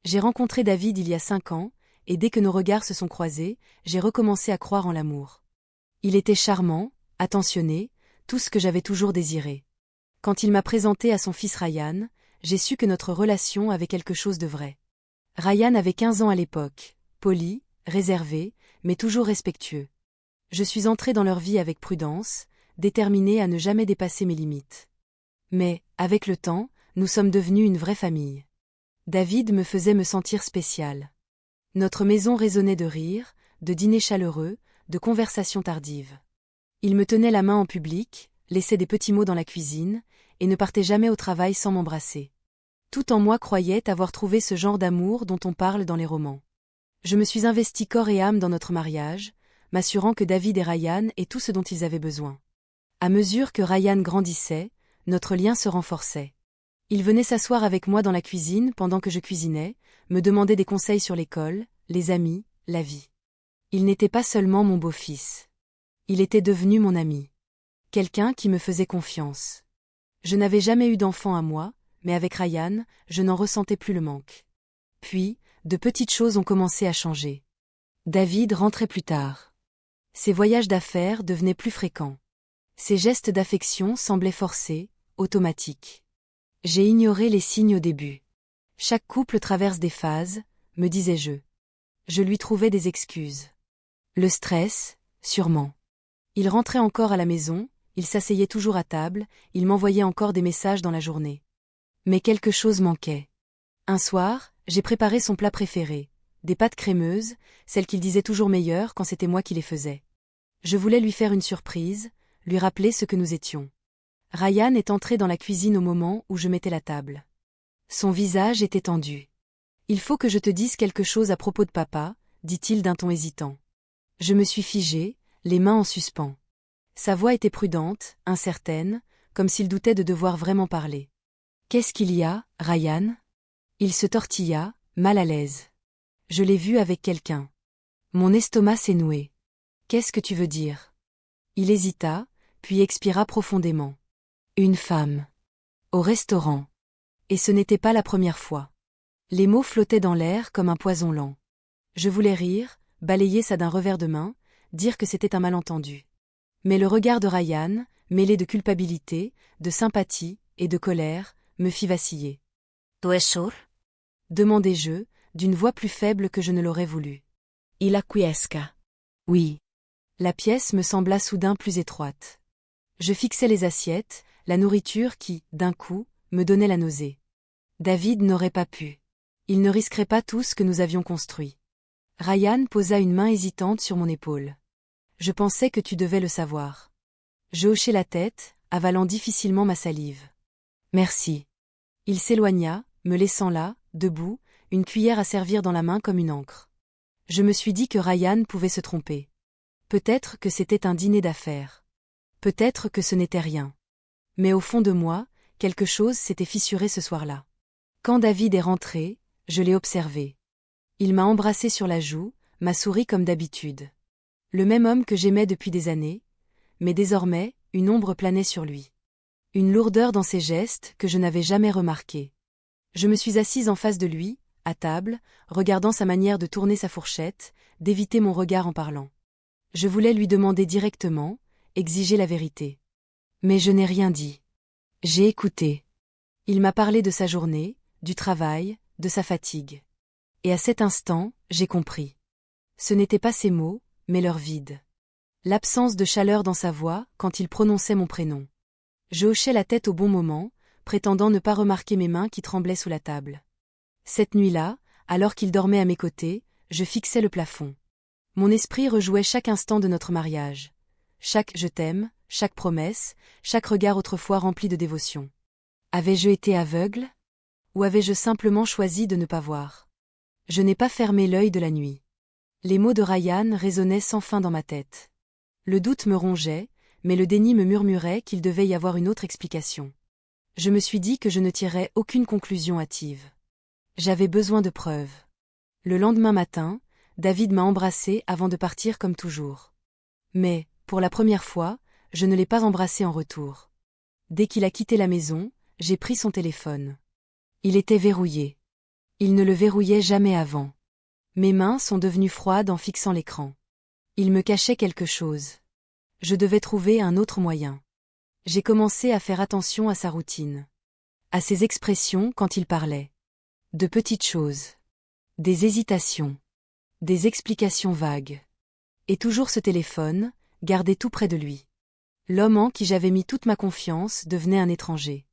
J'ai rencontré David il y a 5 ans, et dès que nos regards se sont croisés, j'ai recommencé à croire en l'amour. Il était charmant, attentionné, tout ce que j'avais toujours désiré. Quand il m'a présenté à son fils Ryan, j'ai su que notre relation avait quelque chose de vrai. Ryan avait 15 ans à l'époque, poli, réservé, mais toujours respectueux. Je suis entrée dans leur vie avec prudence, déterminée à ne jamais dépasser mes limites. Mais, avec le temps, nous sommes devenus une vraie famille. David me faisait me sentir spéciale. Notre maison résonnait de rires, de dîners chaleureux, de conversations tardives. Il me tenait la main en public, laissait des petits mots dans la cuisine, et ne partait jamais au travail sans m'embrasser. Tout en moi croyait avoir trouvé ce genre d'amour dont on parle dans les romans. Je me suis investie corps et âme dans notre mariage, m'assurant que David et Ryan aient tout ce dont ils avaient besoin. À mesure que Ryan grandissait, notre lien se renforçait. Il venait s'asseoir avec moi dans la cuisine pendant que je cuisinais, me demandait des conseils sur l'école, les amis, la vie. Il n'était pas seulement mon beau-fils. Il était devenu mon ami. Quelqu'un qui me faisait confiance. Je n'avais jamais eu d'enfant à moi, mais avec Ryan, je n'en ressentais plus le manque. Puis, de petites choses ont commencé à changer. David rentrait plus tard. Ses voyages d'affaires devenaient plus fréquents. Ses gestes d'affection semblaient forcés, automatiques. J'ai ignoré les signes au début. Chaque couple traverse des phases, me disais-je. Je lui trouvais des excuses. Le stress, sûrement. Il rentrait encore à la maison, il s'asseyait toujours à table, il m'envoyait encore des messages dans la journée. Mais quelque chose manquait. Un soir, j'ai préparé son plat préféré, des pâtes crémeuses, celles qu'il disait toujours meilleures quand c'était moi qui les faisais. Je voulais lui faire une surprise, lui rappeler ce que nous étions. Ryan est entré dans la cuisine au moment où je mettais la table. Son visage était tendu. « Il faut que je te dise quelque chose à propos de papa », dit-il d'un ton hésitant. Je me suis figée, les mains en suspens. Sa voix était prudente, incertaine, comme s'il doutait de devoir vraiment parler. « Qu'est-ce qu'il y a, Ryan ?» Il se tortilla, mal à l'aise. Je l'ai vu avec quelqu'un. Mon estomac s'est noué. « Qu'est-ce que tu veux dire ?» Il hésita, puis expira profondément. « Une femme. Au restaurant. » Et ce n'était pas la première fois. Les mots flottaient dans l'air comme un poison lent. Je voulais rire, balayer ça d'un revers de main, dire que c'était un malentendu. Mais le regard de Ryan, mêlé de culpabilité, de sympathie et de colère, me fit vaciller. « Tu es sûr ?» demandai-je, d'une voix plus faible que je ne l'aurais voulu. « Il acquiesca. » Oui. La pièce me sembla soudain plus étroite. Je fixais les assiettes, la nourriture qui, d'un coup, me donnait la nausée. David n'aurait pas pu. Il ne risquerait pas tout ce que nous avions construit. Ryan posa une main hésitante sur mon épaule. Je pensais que tu devais le savoir. Je hochai la tête, avalant difficilement ma salive. Merci. Il s'éloigna, me laissant là, debout, une cuillère à servir dans la main comme une encre. Je me suis dit que Ryan pouvait se tromper. Peut-être que c'était un dîner d'affaires. Peut-être que ce n'était rien. Mais au fond de moi, quelque chose s'était fissuré ce soir-là. Quand David est rentré, je l'ai observé. Il m'a embrassé sur la joue, m'a souri comme d'habitude. Le même homme que j'aimais depuis des années, mais désormais, une ombre planait sur lui. Une lourdeur dans ses gestes que je n'avais jamais remarquée. Je me suis assise en face de lui, à table, regardant sa manière de tourner sa fourchette, d'éviter mon regard en parlant. Je voulais lui demander directement, exiger la vérité. Mais je n'ai rien dit. J'ai écouté. Il m'a parlé de sa journée, du travail, de sa fatigue. Et à cet instant, j'ai compris. Ce n'étaient pas ses mots, mais leur vide. L'absence de chaleur dans sa voix quand il prononçait mon prénom. Je hochais la tête au bon moment, prétendant ne pas remarquer mes mains qui tremblaient sous la table. Cette nuit-là, alors qu'il dormait à mes côtés, je fixais le plafond. Mon esprit rejouait chaque instant de notre mariage. Chaque « je t'aime », chaque promesse, chaque regard autrefois rempli de dévotion. Avais-je été aveugle ? Ou avais-je simplement choisi de ne pas voir ? Je n'ai pas fermé l'œil de la nuit. Les mots de Ryan résonnaient sans fin dans ma tête. Le doute me rongeait, mais le déni me murmurait qu'il devait y avoir une autre explication. Je me suis dit que je ne tirerais aucune conclusion hâtive. J'avais besoin de preuves. Le lendemain matin, David m'a embrassée avant de partir comme toujours. Mais, pour la première fois, je ne l'ai pas embrassé en retour. Dès qu'il a quitté la maison, j'ai pris son téléphone. Il était verrouillé. Il ne le verrouillait jamais avant. Mes mains sont devenues froides en fixant l'écran. Il me cachait quelque chose. Je devais trouver un autre moyen. J'ai commencé à faire attention à sa routine. À ses expressions quand il parlait. De petites choses. Des hésitations. Des explications vagues. Et toujours ce téléphone, gardé tout près de lui. L'homme en qui j'avais mis toute ma confiance devenait un étranger.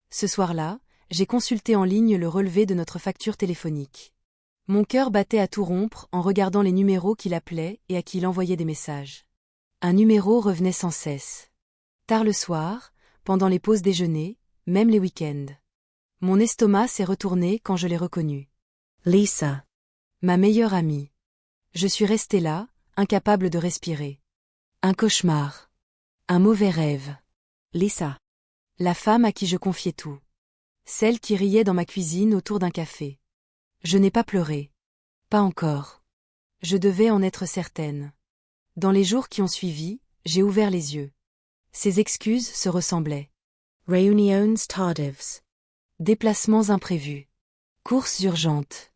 Ce soir-là, j'ai consulté en ligne le relevé de notre facture téléphonique. Mon cœur battait à tout rompre en regardant les numéros qu'il appelait et à qui il envoyait des messages. Un numéro revenait sans cesse. Tard le soir, pendant les pauses déjeuner, même les week-ends. Mon estomac s'est retourné quand je l'ai reconnu. Lisa. Ma meilleure amie. Je suis restée là, incapable de respirer. Un cauchemar. Un mauvais rêve. Lisa. La femme à qui je confiais tout. Celle qui riait dans ma cuisine autour d'un café. Je n'ai pas pleuré. Pas encore. Je devais en être certaine. Dans les jours qui ont suivi, j'ai ouvert les yeux. Ses excuses se ressemblaient. Reunions tardives. Déplacements imprévus. Courses urgentes.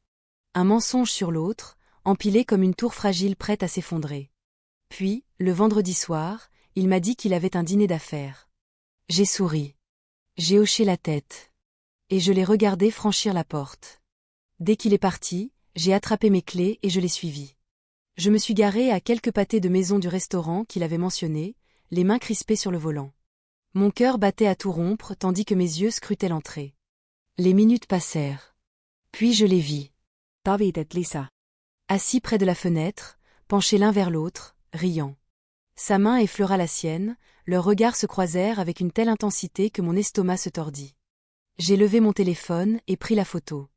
Un mensonge sur l'autre, empilé comme une tour fragile prête à s'effondrer. Puis, le vendredi soir, il m'a dit qu'il avait un dîner d'affaires. J'ai souri. J'ai hoché la tête. Et je l'ai regardé franchir la porte. Dès qu'il est parti, j'ai attrapé mes clés et je l'ai suivi. Je me suis garée à quelques pâtés de maison du restaurant qu'il avait mentionné, les mains crispées sur le volant. Mon cœur battait à tout rompre tandis que mes yeux scrutaient l'entrée. Les minutes passèrent. Puis je les vis. David et Lisa. Assis près de la fenêtre, penchés l'un vers l'autre, riant. Sa main effleura la sienne, leurs regards se croisèrent avec une telle intensité que mon estomac se tordit. J'ai levé mon téléphone et pris la photo.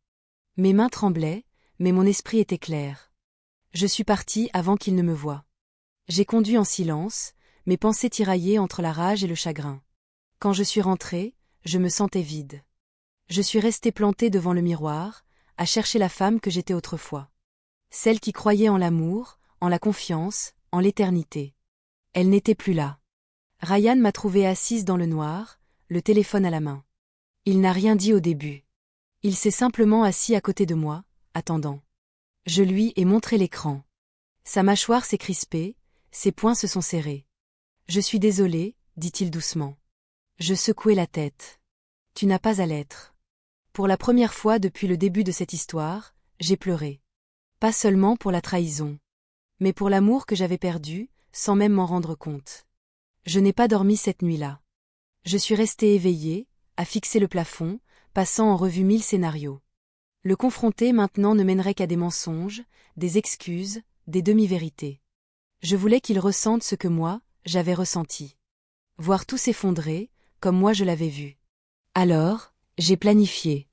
Mes mains tremblaient, mais mon esprit était clair. Je suis partie avant qu'il ne me voie. J'ai conduit en silence, mes pensées tiraillées entre la rage et le chagrin. Quand je suis rentrée, je me sentais vide. Je suis restée plantée devant le miroir, à chercher la femme que j'étais autrefois. Celle qui croyait en l'amour, en la confiance, en l'éternité. Elle n'était plus là. Ryan m'a trouvée assise dans le noir, le téléphone à la main. Il n'a rien dit au début. Il s'est simplement assis à côté de moi, attendant. Je lui ai montré l'écran. Sa mâchoire s'est crispée, ses poings se sont serrés. « Je suis désolé, dit-il doucement. Je secouai la tête. Tu n'as pas à l'être. Pour la première fois depuis le début de cette histoire, j'ai pleuré. Pas seulement pour la trahison, mais pour l'amour que j'avais perdu, sans même m'en rendre compte. Je n'ai pas dormi cette nuit-là. Je suis restée éveillée, à fixer le plafond, passant en revue 1000 scénarios. Le confronter maintenant ne mènerait qu'à des mensonges, des excuses, des demi-vérités. Je voulais qu'il ressente ce que moi, j'avais ressenti. Voir tout s'effondrer, comme moi je l'avais vu. Alors, j'ai planifié.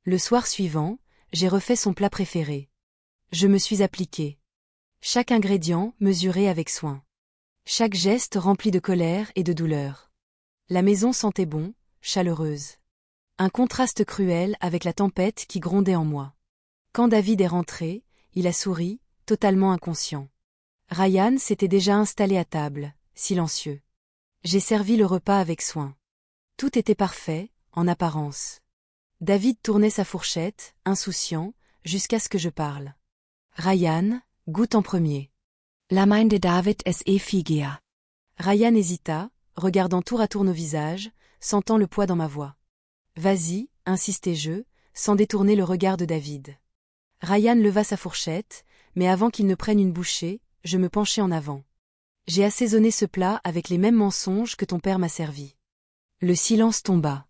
Le soir suivant, j'ai refait son plat préféré. Je me suis appliquée. Chaque ingrédient mesuré avec soin. Chaque geste rempli de colère et de douleur. La maison sentait bon, chaleureuse. Un contraste cruel avec la tempête qui grondait en moi. Quand David est rentré, il a souri, totalement inconscient. Ryan s'était déjà installé à table, silencieux. J'ai servi le repas avec soin. Tout était parfait, en apparence. David tournait sa fourchette, insouciant, jusqu'à ce que je parle. Ryan, goûte en premier. La main de David est effigie. Ryan hésita, regardant tour à tour nos visages, sentant le poids dans ma voix. Vas-y, insistai-je, sans détourner le regard de David. Ryan leva sa fourchette, mais avant qu'il ne prenne une bouchée, je me penchai en avant. J'ai assaisonné ce plat avec les mêmes mensonges que ton père m'a servi. Le silence tomba.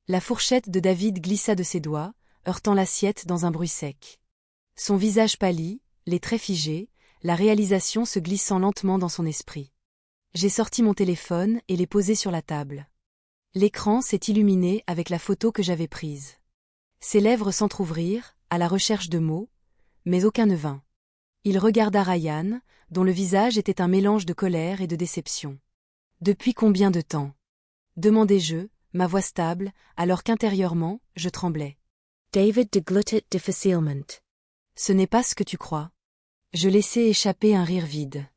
La fourchette de David glissa de ses doigts, heurtant l'assiette dans un bruit sec. Son visage pâlit, les traits figés, la réalisation se glissant lentement dans son esprit. J'ai sorti mon téléphone et l'ai posé sur la table. L'écran s'est illuminé avec la photo que j'avais prise. Ses lèvres s'entr'ouvrirent, à la recherche de mots, mais aucun ne vint. Il regarda Ryan, dont le visage était un mélange de colère et de déception. Depuis combien de temps ? Demandai-je, ma voix stable, alors qu'intérieurement, je tremblais. David de glutted difficilement. Ce n'est pas ce que tu crois. Je laissai échapper un rire vide.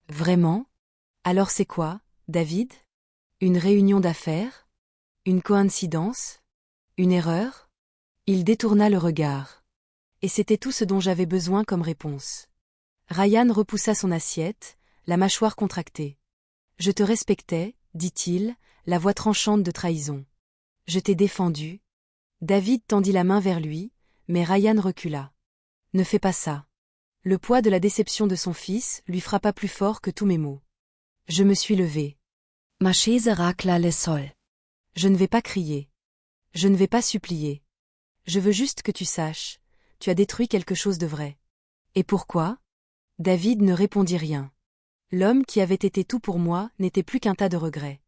Vraiment ? Alors c'est quoi, David ? Une réunion d'affaires ? Une coïncidence ? Une erreur ? Il détourna le regard. Et c'était tout ce dont j'avais besoin comme réponse. Ryan repoussa son assiette, la mâchoire contractée. Je te respectais, dit-il, la voix tranchante de trahison. Je t'ai défendu. David tendit la main vers lui, mais Ryan recula. Ne fais pas ça. Le poids de la déception de son fils lui frappa plus fort que tous mes mots. Je me suis levée. Marchese racla le sol. Je ne vais pas crier. Je ne vais pas supplier. Je veux juste que tu saches, tu as détruit quelque chose de vrai. Et pourquoi? David ne répondit rien. L'homme qui avait été tout pour moi n'était plus qu'un tas de regrets.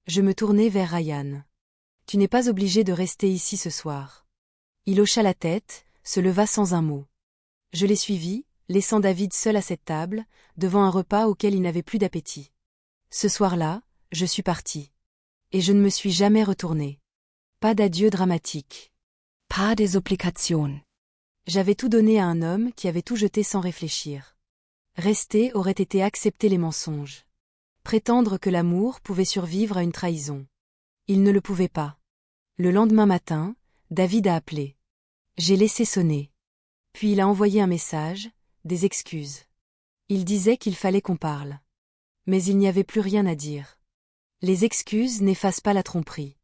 Je me tournai vers Ryan. Tu n'es pas obligé de rester ici ce soir. Il hocha la tête, se leva sans un mot. Je l'ai suivi, laissant David seul à cette table, devant un repas auquel il n'avait plus d'appétit. Ce soir-là, je suis partie. Et je ne me suis jamais retournée. Pas d'adieu dramatique. Pas de supplication. J'avais tout donné à un homme qui avait tout jeté sans réfléchir. Rester aurait été accepter les mensonges. Prétendre que l'amour pouvait survivre à une trahison. Il ne le pouvait pas. Le lendemain matin, David a appelé. J'ai laissé sonner. Puis il a envoyé un message, des excuses. Il disait qu'il fallait qu'on parle. Mais il n'y avait plus rien à dire. Les excuses n'effacent pas la tromperie.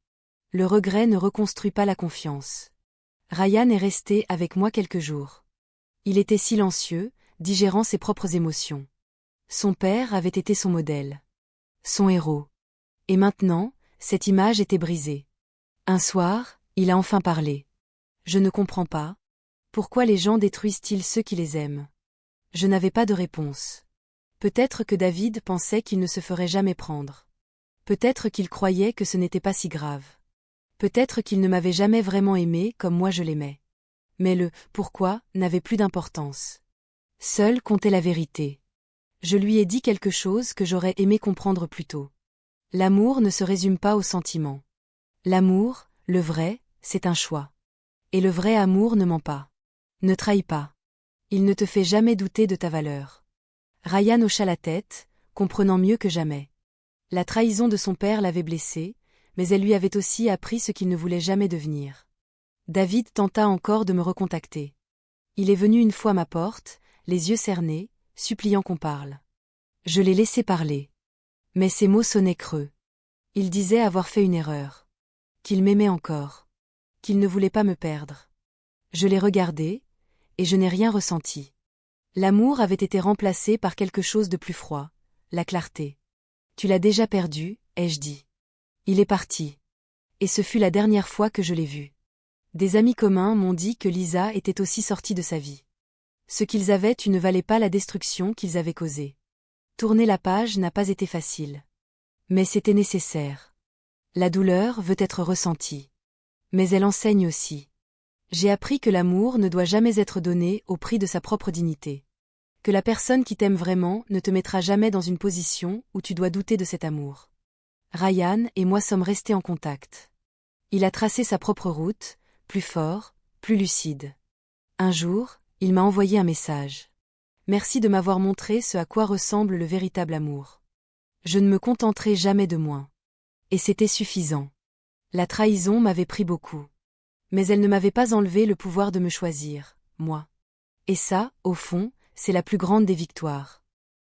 Le regret ne reconstruit pas la confiance. Ryan est resté avec moi quelques jours. Il était silencieux, digérant ses propres émotions. Son père avait été son modèle. Son héros. Et maintenant, cette image était brisée. Un soir, il a enfin parlé. Je ne comprends pas. Pourquoi les gens détruisent-ils ceux qui les aiment? Je n'avais pas de réponse. Peut-être que David pensait qu'il ne se ferait jamais prendre. Peut-être qu'il croyait que ce n'était pas si grave. Peut-être qu'il ne m'avait jamais vraiment aimé comme moi je l'aimais. Mais le « pourquoi » n'avait plus d'importance. Seule comptait la vérité. Je lui ai dit quelque chose que j'aurais aimé comprendre plus tôt. L'amour ne se résume pas aux sentiments. L'amour, le vrai, c'est un choix. Et le vrai amour ne ment pas. Ne trahit pas. Il ne te fait jamais douter de ta valeur. Ryan hocha la tête, comprenant mieux que jamais. La trahison de son père l'avait blessé, mais elle lui avait aussi appris ce qu'il ne voulait jamais devenir. David tenta encore de me recontacter. Il est venu une fois à ma porte, les yeux cernés, suppliant qu'on parle. Je l'ai laissé parler. Mais ses mots sonnaient creux. Il disait avoir fait une erreur. Qu'il m'aimait encore. Qu'il ne voulait pas me perdre. Je l'ai regardé, et je n'ai rien ressenti. L'amour avait été remplacé par quelque chose de plus froid, la clarté. Tu l'as déjà perdu, ai-je dit. Il est parti. Et ce fut la dernière fois que je l'ai vu. Des amis communs m'ont dit que Lisa était aussi sortie de sa vie. Ce qu'ils avaient eu ne valait pas la destruction qu'ils avaient causée. Tourner la page n'a pas été facile. Mais c'était nécessaire. La douleur veut être ressentie. Mais elle enseigne aussi. J'ai appris que l'amour ne doit jamais être donné au prix de sa propre dignité. Que la personne qui t'aime vraiment ne te mettra jamais dans une position où tu dois douter de cet amour. Ryan et moi sommes restés en contact. Il a tracé sa propre route, plus fort, plus lucide. Un jour, il m'a envoyé un message. Merci de m'avoir montré ce à quoi ressemble le véritable amour. Je ne me contenterai jamais de moins. Et c'était suffisant. La trahison m'avait pris beaucoup. Mais elle ne m'avait pas enlevé le pouvoir de me choisir, moi. Et ça, au fond, c'est la plus grande des victoires.